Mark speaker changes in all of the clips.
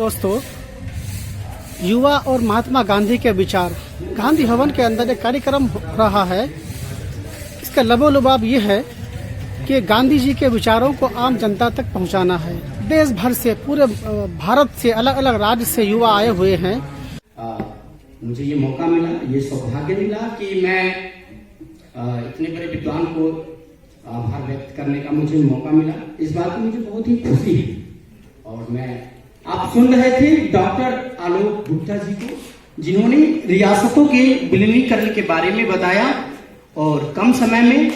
Speaker 1: दोस्तों, युवा और महात्मा गांधी के विचार, गांधी भवन के अंदर एक कार्यक्रम हो रहा है। इसका लबोलुबाब ये है कि गांधी जी के विचारों को आम जनता तक पहुंचाना है। देश भर से, पूरे भारत से, अलग अलग राज्य से युवा आए हुए हैं।
Speaker 2: मुझे ये मौका मिला, ये सौभाग्य मिला कि मैं इतने बड़े विद्वान को आभार व्यक्त करने का मुझे मौका मिला। इस बात की मुझे बहुत ही खुशी है। और मैं आप सुन रहे थे डॉक्टर आलोक गुप्ता जी को, जिन्होंने रियासतों के विलीनीकरण के बारे में बताया। और कम समय में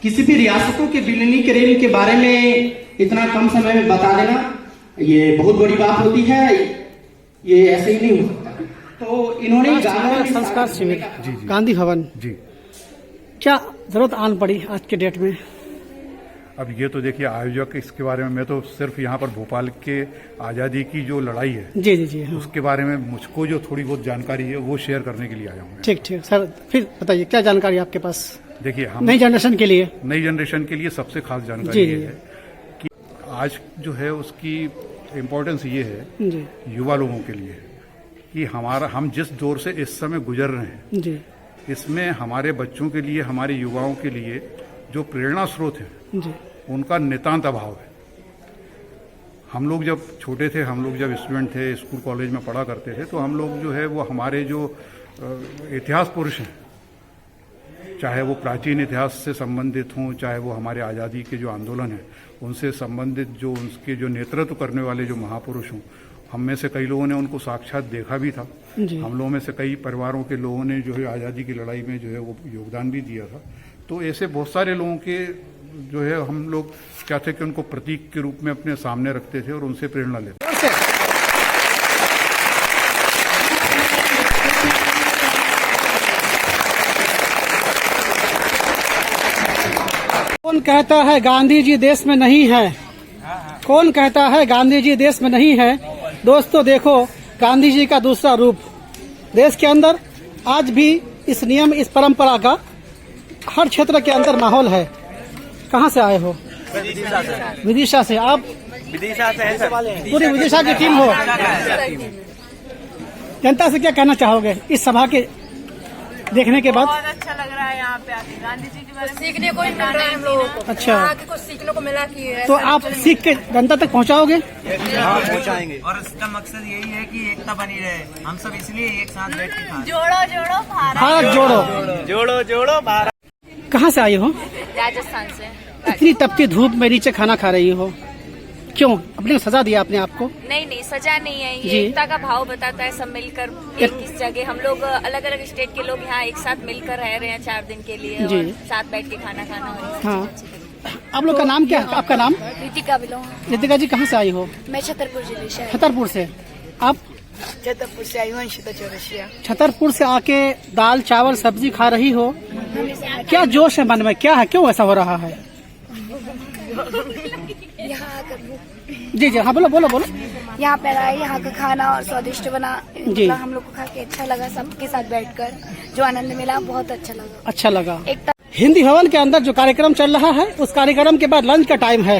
Speaker 2: किसी भी रियासतों के विलीनीकरण के बारे में इतना कम समय में बता देना, ये बहुत बड़ी बात होती है। ये ऐसे ही नहीं हो सकता। तो इन्होंने
Speaker 1: संस्कार शिविर गांधी भवन
Speaker 3: जी,
Speaker 1: क्या जरूरत आन पड़ी आज के डेट में?
Speaker 3: अब ये तो देखिए आयोजक, इसके बारे में मैं तो सिर्फ यहाँ पर भोपाल के आज़ादी की जो लड़ाई है
Speaker 1: जी जी जी, हाँ।
Speaker 3: उसके बारे में मुझको जो थोड़ी बहुत जानकारी है वो शेयर करने के लिए आया हूँ।
Speaker 1: ठीक ठीक सर, फिर बताइए क्या जानकारी आपके पास
Speaker 3: देखिए, हम
Speaker 1: नई जनरेशन के लिए?
Speaker 3: नई जनरेशन के लिए सबसे खास जानकारी ये है कि आज जो है उसकी इम्पोर्टेंस ये है
Speaker 1: जी
Speaker 3: युवा लोगों के लिए कि हम जिस दौर से इस समय गुजर रहे हैं
Speaker 1: जी
Speaker 3: इसमें हमारे बच्चों के लिए, हमारे युवाओं के लिए जो प्रेरणा स्रोत है
Speaker 1: जी,
Speaker 3: उनका नितांत अभाव है। हम लोग जब छोटे थे, हम लोग जब स्टूडेंट थे, स्कूल कॉलेज में पढ़ा करते थे, तो हम लोग जो है वो हमारे जो इतिहास पुरुष हैं, चाहे वो प्राचीन इतिहास से संबंधित हों, चाहे वो हमारे आज़ादी के जो आंदोलन हैं उनसे संबंधित जो उनके जो नेतृत्व करने वाले जो महापुरुष हों, हम में से कई लोगों ने उनको साक्षात देखा भी था। हम लोगों में से कई परिवारों के लोगों ने जो है आज़ादी की लड़ाई में जो है वो योगदान भी दिया था। तो ऐसे बहुत सारे लोगों के जो है हम लोग क्या थे कि उनको प्रतीक के रूप में अपने सामने रखते थे और उनसे प्रेरणा लेते थे।
Speaker 1: कौन कहता है गांधी जी देश में नहीं है? कौन कहता है गांधी जी देश में नहीं है? दोस्तों देखो, गांधी जी का दूसरा रूप देश के अंदर आज भी इस नियम, इस परंपरा का हर क्षेत्र के अंदर माहौल है। कहाँ से आए हो? विदिशा से। आप
Speaker 4: विदिशा से?
Speaker 1: पूरी विदिशा की टीम हो। जनता से क्या कहना चाहोगे इस सभा के देखने के बाद?
Speaker 5: बहुत अच्छा लग रहा है यहाँ पे आके, गांधी जी के बारे में
Speaker 6: सीखने को मिल रहा है हम लोगों को।
Speaker 1: अच्छा,
Speaker 6: यहाँ के कुछ सीखने को मिला कि
Speaker 1: तो आप सीख के जनता तक पहुँचाओगे?
Speaker 4: हाँ, पहुँचाएंगे। और इसका मकसद यही है कि एकता बनी रहे। हम सब इसलिए एक साथ बैठ के खाएं।
Speaker 5: जोड़ो जोड़ो भारत,
Speaker 1: भारत जोड़ो।
Speaker 4: जोड़ो जोड़ो भारत।
Speaker 1: कहाँ से आई हो?
Speaker 5: राजस्थान से।
Speaker 1: इतनी तपती धूप में नीचे खाना खा रही हो, क्यों? अपने को सजा दिया आपने आपको?
Speaker 5: नहीं, सजा नहीं है,
Speaker 1: जी।
Speaker 5: ये एकता का भाव बताता है। सब मिलकर एक इस जगह, हम लोग अलग अलग स्टेट के लोग यहाँ एक साथ मिलकर रह रहे हैं 4 दिन के लिए,
Speaker 1: जी।
Speaker 5: और साथ बैठ के खाना खाना हो।
Speaker 1: हाँ। आप लोग का नाम क्या है? आपका नाम?
Speaker 6: रितिका बिलोंग।
Speaker 1: रितिका जी कहाँ से आई हो?
Speaker 6: मैं छतरपुर जिले से।
Speaker 1: छतरपुर से। आप?
Speaker 6: छतरपुर से आई हूँ, अंशिता चौरसिया।
Speaker 1: छतरपुर से आके दाल चावल सब्जी खा रही हो, क्या जोश है मन में? क्या है, क्यों ऐसा हो रहा है?
Speaker 6: यहाँ
Speaker 1: जी जी, हाँ बोलो बोलो बोलो।
Speaker 6: यहाँ पे आए, यहाँ का खाना और स्वादिष्ट बना,
Speaker 1: जी।
Speaker 6: हम लोग को खा के अच्छा लगा। सबके साथ बैठकर जो आनंद मिला बहुत अच्छा लगा।
Speaker 1: अच्छा लगा।
Speaker 6: एकता
Speaker 1: हिंदी भवन के अंदर जो कार्यक्रम चल रहा है, उस कार्यक्रम के बाद लंच का टाइम है।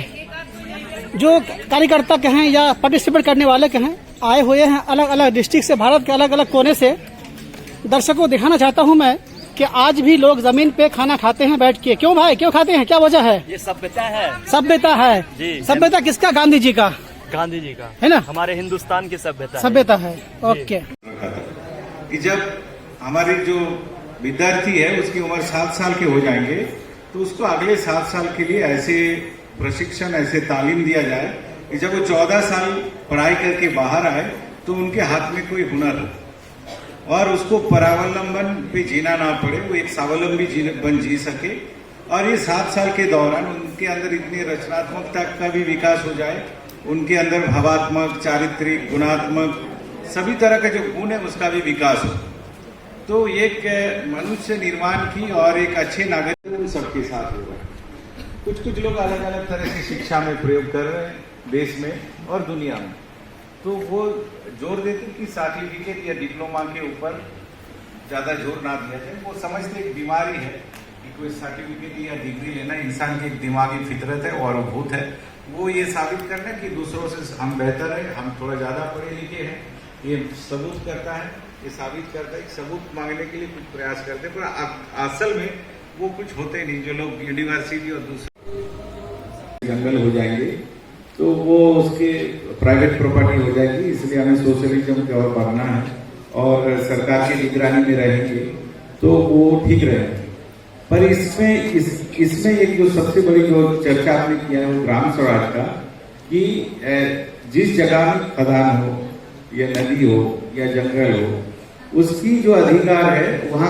Speaker 1: जो कार्यकर्ता के हैं या पार्टिसिपेट करने वाले के हैं, आए हुए हैं अलग अलग डिस्ट्रिक्ट से, भारत के अलग अलग कोने से। दर्शकों को दिखाना चाहता हूं मैं कि आज भी लोग जमीन पे खाना खाते हैं बैठ के। क्यों भाई, क्यों खाते हैं? क्या वजह है?
Speaker 4: ये सभ्यता है।
Speaker 1: सभ्यता है
Speaker 4: जी।
Speaker 1: सभ्यता किसका? गांधी जी का,
Speaker 4: गांधी जी का,
Speaker 1: है ना?
Speaker 4: हमारे हिंदुस्तान की सभ्यता।
Speaker 1: सभ्यता है। ओके।
Speaker 7: कि जब हमारी जो विद्यार्थी है उसकी उम्र 7 साल के हो जाएंगे तो उसको अगले 7 साल के लिए ऐसे प्रशिक्षण, ऐसे तालीम दिया जाए कि जब वो 14 साल पढ़ाई करके बाहर आए तो उनके हाथ में कोई हुनर हो और उसको परावलंबन पे जीना ना पड़े, वो एक स्वावलंबी बन जी सके। और ये 7 साल के दौरान उनके अंदर इतनी रचनात्मकता का भी विकास हो जाए, उनके अंदर भावात्मक, चारित्रिक, गुणात्मक सभी तरह का जो गुण है उसका भी विकास हो। तो एक मनुष्य निर्माण की और एक अच्छे नागरिक सबके साथ हो रहा है। कुछ लोग अलग अलग तरह की शिक्षा में प्रयोग कर रहे हैं देश में और दुनिया में। तो वो जोर देते कि सर्टिफिकेट या डिप्लोमा के ऊपर ज़्यादा जोर ना दिया जाए। वो समझते एक बीमारी है कि कोई सर्टिफिकेट या डिग्री लेना इंसान की एक दिमागी फितरत है और भूत है, वो ये साबित करना कि दूसरों से हम बेहतर है, हम थोड़ा ज्यादा पढ़े लिखे हैं, ये सबूत करता है, ये साबित करता है कि सबूत मांगने के लिए कुछ प्रयास करते हैं, पर असल में वो कुछ होते नहीं। जो लोग यूनिवर्सिटी और दूसरे जंगल हो जाएंगे तो वो उसके प्राइवेट प्रॉपर्टी हो जाएगी, इसलिए हमें सोशलिज्म की ओर बढ़ना है और सरकार की निगरानी में रहेंगे तो वो ठीक रहेगा। पर इसमें एक जो सबसे बड़ी जो चर्चा आपने किया है वो ग्राम स्वराज का, कि जिस जगह में खदान हो या नदी हो या जंगल हो, उसकी जो अधिकार है वहां